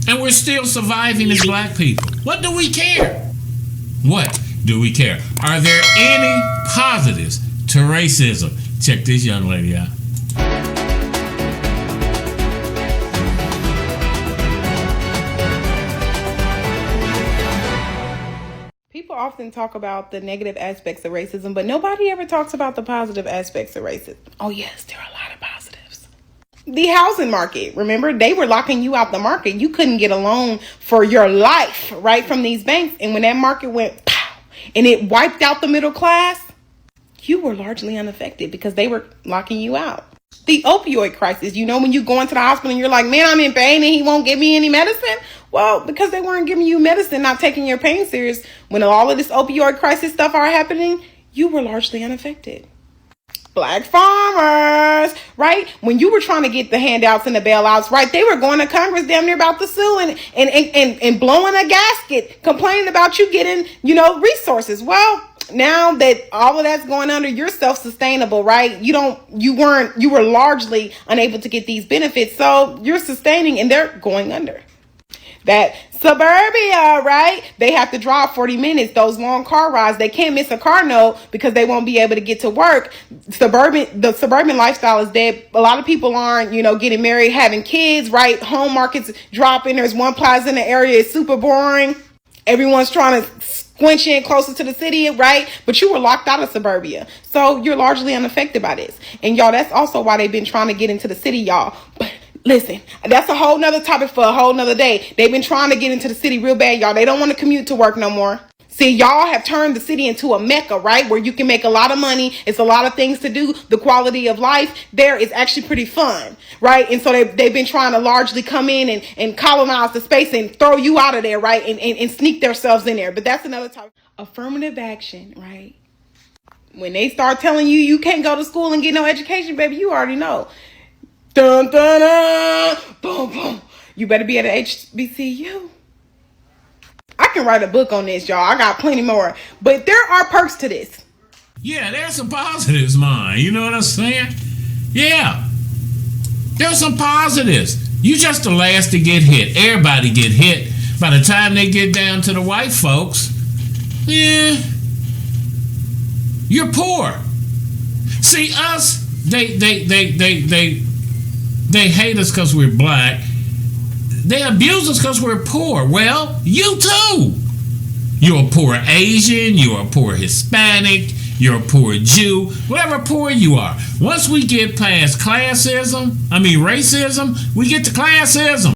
And we're still surviving as black people. What do we care? What do we care? Are there any positives to racism? Check this young lady out. People often talk about the negative aspects of racism, but nobody ever talks about the positive aspects of racism. Oh yes, there are a lot of positives. The housing market, remember, they were locking you out the market. You couldn't get a loan for your life, right, from these banks. And when that market went pow, and it wiped out the middle class, you were largely unaffected because they were locking you out. The opioid crisis, when you go into the hospital and you're like, man, I'm in pain and he won't give me any medicine. Well, because they weren't giving you medicine, not taking your pain serious, when all of this opioid crisis stuff are happening, you were largely unaffected. Black farmers, right? When you were trying to get the handouts and the bailouts, right? They were going to Congress damn near about to sue and blowing a gasket, complaining about you getting, resources. Well, now that all of that's going under, you're self-sustainable, right? You were largely unable to get these benefits. So you're sustaining and they're going under. That suburbia, right? They have to drive 40 minutes, those long car rides. They can't miss a car note because they won't be able to get to work. The suburban lifestyle is dead. A lot of people aren't, getting married, having kids, right? Home markets dropping. There's one plaza in the area. It's super boring. Everyone's trying to squinch in closer to the city, right? But you were locked out of suburbia. So you're largely unaffected by this. And y'all, that's also why they've been trying to get into the city, y'all. But listen, that's a whole nother topic for a whole nother day. They've been trying to get into the city real bad, y'all. They don't want to commute to work no more. See, y'all have turned the city into a mecca, right? Where you can make a lot of money. It's a lot of things to do. The quality of life there is actually pretty fun, right? And so they've been trying to largely come in and colonize the space and throw you out of there, right? And sneak themselves in there. But that's another topic. Affirmative action, right? When they start telling you can't go to school and get no education, baby, you already know. Dun, dun, dun, boom, boom. You better be at a HBCU. I can write a book on this, y'all. I got plenty more. But there are perks to this. Yeah, there's some positives, man. You know what I'm saying? Yeah. There's some positives. You just the last to get hit. Everybody get hit. By the time they get down to the white folks, you're poor. See, us, they hate us because we're black. They abuse us because we're poor. Well, you too. You're a poor Asian. You're a poor Hispanic. You're a poor Jew. Whatever poor you are. Once we get past racism, we get to classism.